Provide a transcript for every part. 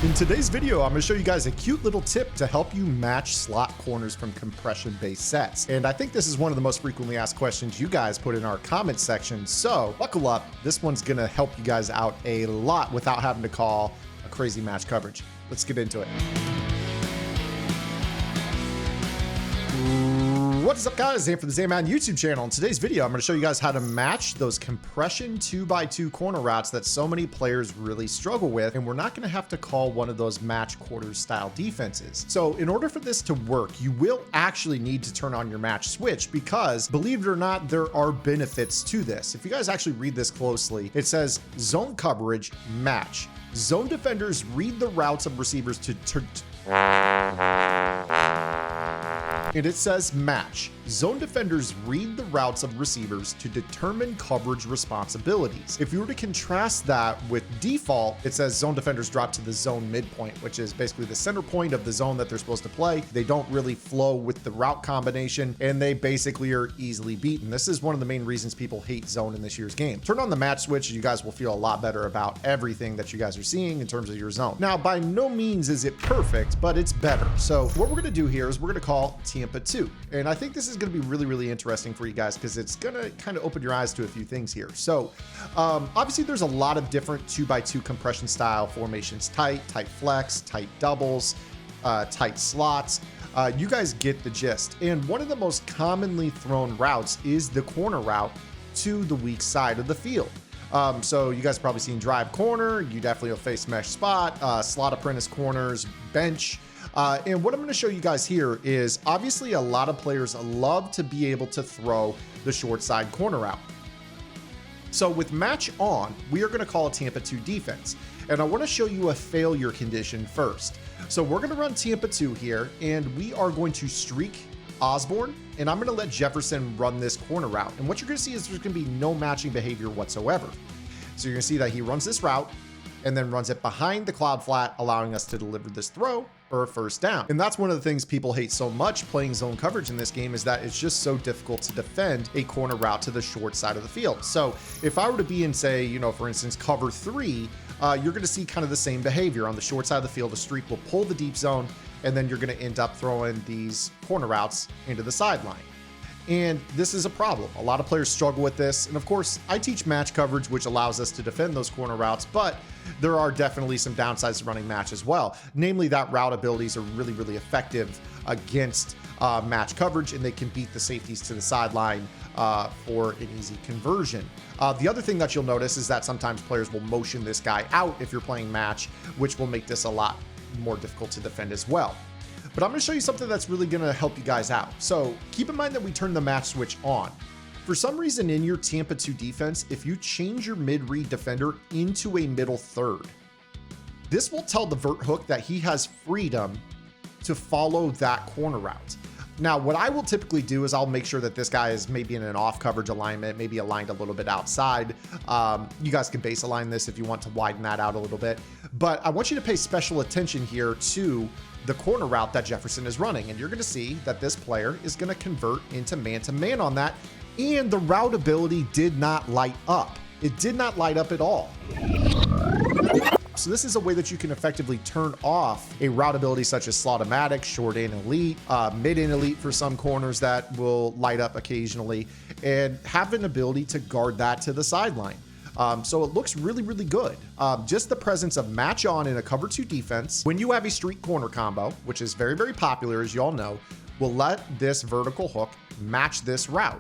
In today's video, I'm going to show you guys a cute little tip to help you match slot corners from compression-based sets. And I think this is one of the most frequently asked questions you guys put in our comment section. So buckle up. This one's going to help you guys out a lot without having to call a crazy match coverage. Let's get into it. What is up, guys? Zan from the Madden YouTube channel. In today's video, I'm going to show you guys how to match those compression 2x2 corner routes that so many players really struggle with, and we're not going to have to call one of those match quarters style defenses. So in order for this to work, you will actually need to turn on your match switch because, believe it or not, there are benefits to this. If you guys actually read this closely, it says zone coverage match. Zone defenders read the routes of receivers and it says match. Zone defenders read the routes of receivers to determine coverage responsibilities. If you were to contrast that with default, it says zone defenders drop to the zone midpoint, which is basically the center point of the zone that they're supposed to play. They don't really flow with the route combination, and they basically are easily beaten. This is one of the main reasons people hate zone in this year's game. Turn on the match switch, and you guys will feel a lot better about everything that you guys are seeing in terms of your zone. Now, by no means is it perfect, but it's better. So what we're gonna do here is we're gonna call Tampa 2. And I think this is gonna be really interesting for you guys because it's gonna kind of open your eyes to a few things here. So obviously there's a lot of different 2x2 compression style formations: tight flex, tight doubles, tight slots. You guys get the gist. And one of the most commonly thrown routes is the corner route to the weak side of the field. So you guys have probably seen drive corner. You definitely will face mesh spot, slot apprentice corners, bench. And what I'm going to show you guys here is obviously a lot of players love to be able to throw the short side corner out. So with match on, we are going to call a Tampa 2 defense. And I want to show you a failure condition first. So we're going to run Tampa 2 here, and we are going to streak Osborne, and I'm going to let Jefferson run this corner route. And what you're going to see is there's going to be no matching behavior whatsoever. So you're going to see that he runs this route and then runs it behind the cloud flat, allowing us to deliver this throw or a first down. And that's one of the things people hate so much playing zone coverage in this game, is that it's just so difficult to defend a corner route to the short side of the field. So if I were to be in, say, you know, for instance, cover 3, you're going to see kind of the same behavior. On the short side of the field, a streak will pull the deep zone, and then you're going to end up throwing these corner routes into the sideline. And this is a problem. A lot of players struggle with this. And of course, I teach match coverage, which allows us to defend those corner routes, but there are definitely some downsides to running match as well. Namely, that route abilities are really effective against match coverage, and they can beat the safeties to the sideline for an easy conversion. The other thing that you'll notice is that sometimes players will motion this guy out if you're playing match, which will make this a lot more difficult to defend as well. But I'm going to show you something that's really going to help you guys out. So keep in mind that we turn the match switch on. For some reason in your Tampa 2 defense, if you change your mid-read defender into a middle third, this will tell the vert hook that he has freedom to follow that corner route. Now, what I will typically do is I'll make sure that this guy is maybe in an off coverage alignment, maybe aligned a little bit outside. You guys can base align this if you want to widen that out a little bit. But I want you to pay special attention here to the corner route that Jefferson is running. And you're going to see that this player is going to convert into man-to-man on that. And the route ability did not light up. It did not light up at all. So this is a way that you can effectively turn off a route ability such as slot-o-matic, short and elite, mid and elite for some corners that will light up occasionally, and have an ability to guard that to the sideline. So it looks really good. Just the presence of match on in a cover 2 defense, when you have a streak corner combo, which is very popular, as you all know, will let this vertical hook match this route.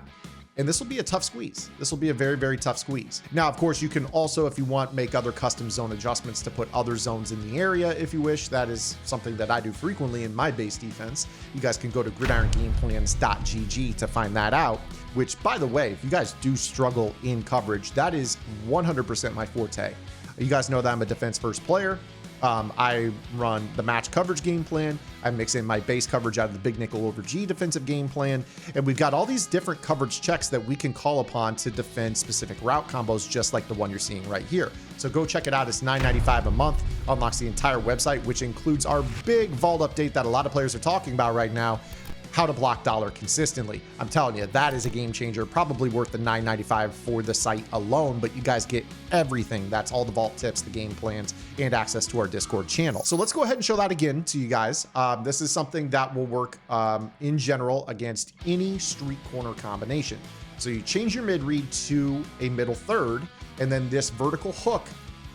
And this will be a tough squeeze. This will be a very tough squeeze. Now, of course, you can also, if you want, make other custom zone adjustments to put other zones in the area if you wish. That is something that I do frequently in my base defense. You guys can go to gridirongameplans.gg to find that out, which, by the way, if you guys do struggle in coverage, that is 100% my forte. You guys know that I'm a defense first player. I run the match coverage game plan. I mix in my base coverage out of the big nickel over G defensive game plan. And we've got all these different coverage checks that we can call upon to defend specific route combos, just like the one you're seeing right here. So go check it out. It's $9.95 a month. Unlocks the entire website, which includes our big vault update that a lot of players are talking about right now. how to block dollar consistently. I'm telling you, that is a game changer, probably worth the $9.95 for the site alone, but you guys get everything. That's all the vault tips, the game plans, and access to our Discord channel. So let's go ahead and show that again to you guys. This is something that will work in general against any street corner combination. So you change your mid read to a middle third, and then this vertical hook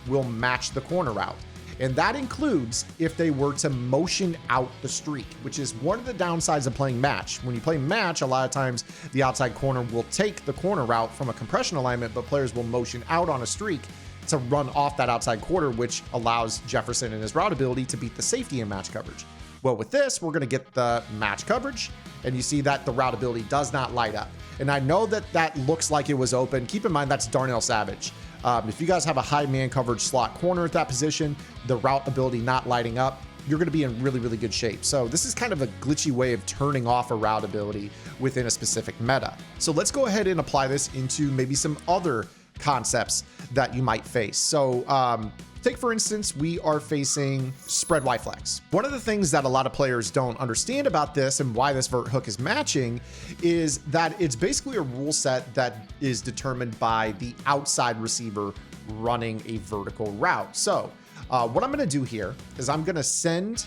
will match the corner route. And that includes if they were to motion out the streak, which is one of the downsides of playing match. When you play match, a lot of times the outside corner will take the corner route from a compression alignment, but players will motion out on a streak to run off that outside quarter, which allows Jefferson and his route ability to beat the safety in match coverage. Well, with this, we're going to get the match coverage, and you see that the route ability does not light up. And I know that that looks like it was open. Keep in mind, that's Darnell Savage. If you guys have a high man coverage slot corner at that position, the route ability not lighting up, you're going to be in really, really good shape. So this is kind of a glitchy way of turning off a route ability within a specific meta. So let's go ahead and apply this into maybe some other concepts that you might face. So take, for instance, we are facing spread Y flex. One of the things that a lot of players don't understand about this and why this vert hook is matching is that it's basically a rule set that is determined by the outside receiver running a vertical route. So what I'm going to do here is I'm going to send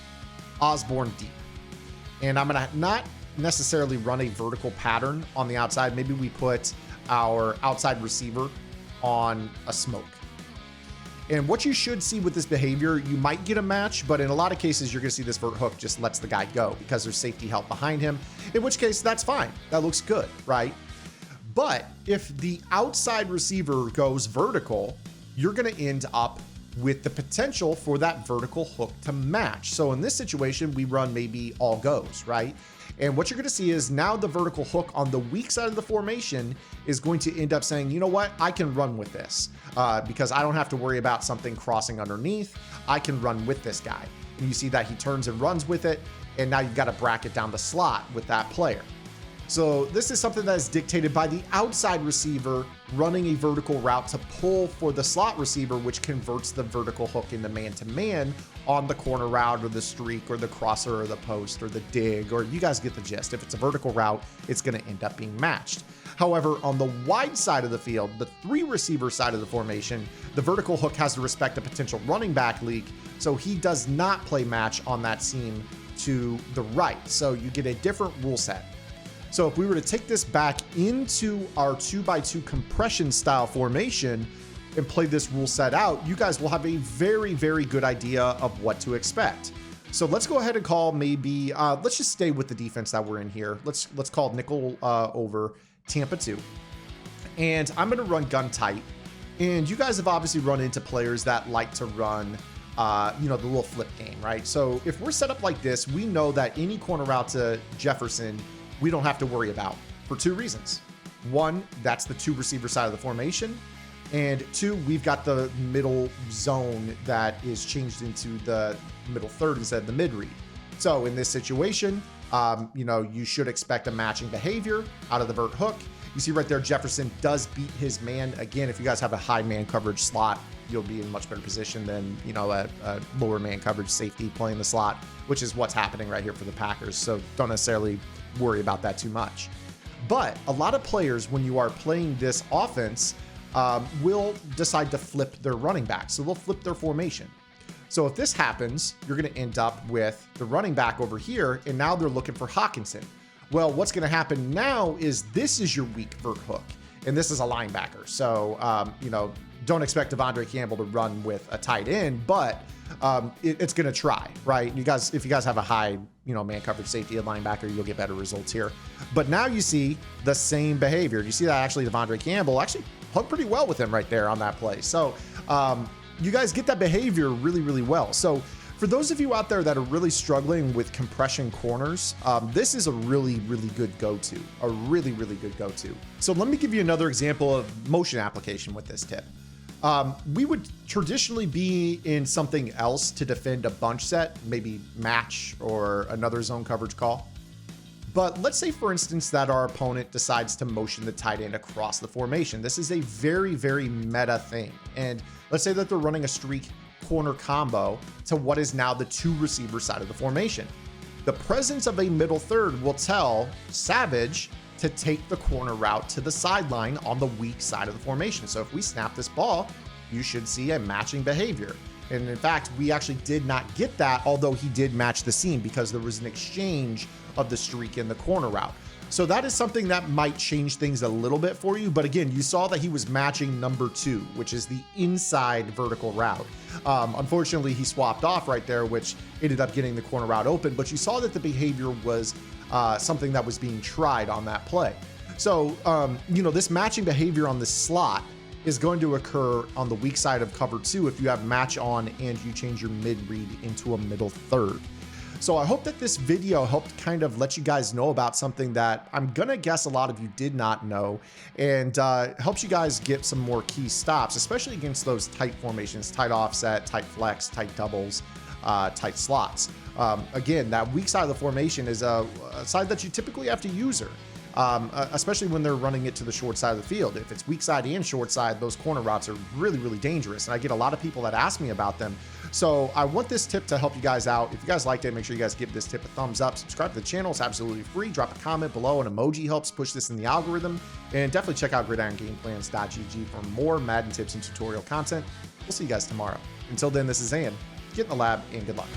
Osborne deep, and I'm going to not necessarily run a vertical pattern on the outside. Maybe we put our outside receiver on a smoke. And what you should see with this behavior, you might get a match, but in a lot of cases, you're going to see this vert hook just lets the guy go because there's safety help behind him, in which case that's fine. That looks good, right? But if the outside receiver goes vertical, you're going to end up with the potential for that vertical hook to match. So in this situation, we run maybe all goes, right? And what you're going to see is now the vertical hook on the weak side of the formation is going to end up saying, you know what, I can run with this because I don't have to worry about something crossing underneath. I can run with this guy. And you see that he turns and runs with it. And now you've got to bracket down the slot with that player. So this is something that is dictated by the outside receiver running a vertical route to pull for the slot receiver, which converts the vertical hook into man-to-man on the corner route or the streak or the crosser or the post or the dig, or you guys get the gist. If it's a vertical route, it's going to end up being matched. However, on the wide side of the field, the three receiver side of the formation, the vertical hook has to respect a potential running back leak, so he does not play match on that seam to the right. So you get a different rule set. So if we were to take this back into our 2x2 compression style formation and play this rule set out, you guys will have a very, very good idea of what to expect. So let's go ahead and call maybe, let's just stay with the defense that we're in here. Let's call nickel over Tampa 2. And I'm going to run gun tight. And you guys have obviously run into players that like to run the little flip game, right? So if we're set up like this, we know that any corner route to Jefferson, we don't have to worry about for two reasons. One, that's the two receiver side of the formation. And two, we've got the middle zone that is changed into the middle third instead of the mid read. So in this situation, you should expect a matching behavior out of the vert hook. You see right there, Jefferson does beat his man. Again, if you guys have a high man coverage slot, you'll be in much better position than, a lower man coverage safety playing the slot, which is what's happening right here for the Packers. So don't necessarily worry about that too much. But a lot of players, when you are playing this offense, will decide to flip their running back. So they'll flip their formation. So if this happens, you're going to end up with the running back over here, and now they're looking for Hawkinson. Well, what's going to happen now is this is your weak vert hook, and this is a linebacker. So, don't expect Devondre Campbell to run with a tight end, but it's going to try, right? If you guys have a high, man coverage safety at linebacker, you'll get better results here. But now you see the same behavior. You see that actually Devondre Campbell actually hung pretty well with him right there on that play. So you guys get that behavior really, really well. So for those of you out there that are really struggling with compression corners, this is a really, really good go-to, a really, really good go-to. So let me give you another example of motion application with this tip. We would traditionally be in something else to defend a bunch set, maybe match or another zone coverage call. But let's say, for instance, that our opponent decides to motion the tight end across the formation. This is a very, very meta thing. And let's say that they're running a streak corner combo to what is now the two receiver side of the formation. The presence of a middle third will tell Savage to take the corner route to the sideline on the weak side of the formation. So if we snap this ball, you should see a matching behavior. And in fact, we actually did not get that, although he did match the seam because there was an exchange of the streak in the corner route. So that is something that might change things a little bit for you. But again, you saw that he was matching number 2, which is the inside vertical route. Unfortunately, he swapped off right there, which ended up getting the corner route open. But you saw that the behavior was something that was being tried on that play. So, this matching behavior on the slot is going to occur on the weak side of cover 2 if you have match on and you change your mid read into a middle third. So I hope that this video helped kind of let you guys know about something that I'm gonna guess a lot of you did not know, and helps you guys get some more key stops, especially against those tight formations, tight offset, tight flex, tight doubles, tight slots. Again, that weak side of the formation is a side that you typically have to user. Especially when they're running it to the short side of the field. If it's weak side and short side, those corner routes are really, really dangerous. And I get a lot of people that ask me about them. So I want this tip to help you guys out. If you guys liked it, make sure you guys give this tip a thumbs up. Subscribe to the channel. It's absolutely free. Drop a comment below. An emoji helps push this in the algorithm. And definitely check out gridirongameplans.gg for more Madden tips and tutorial content. We'll see you guys tomorrow. Until then, this is Ian. Get in the lab and good luck.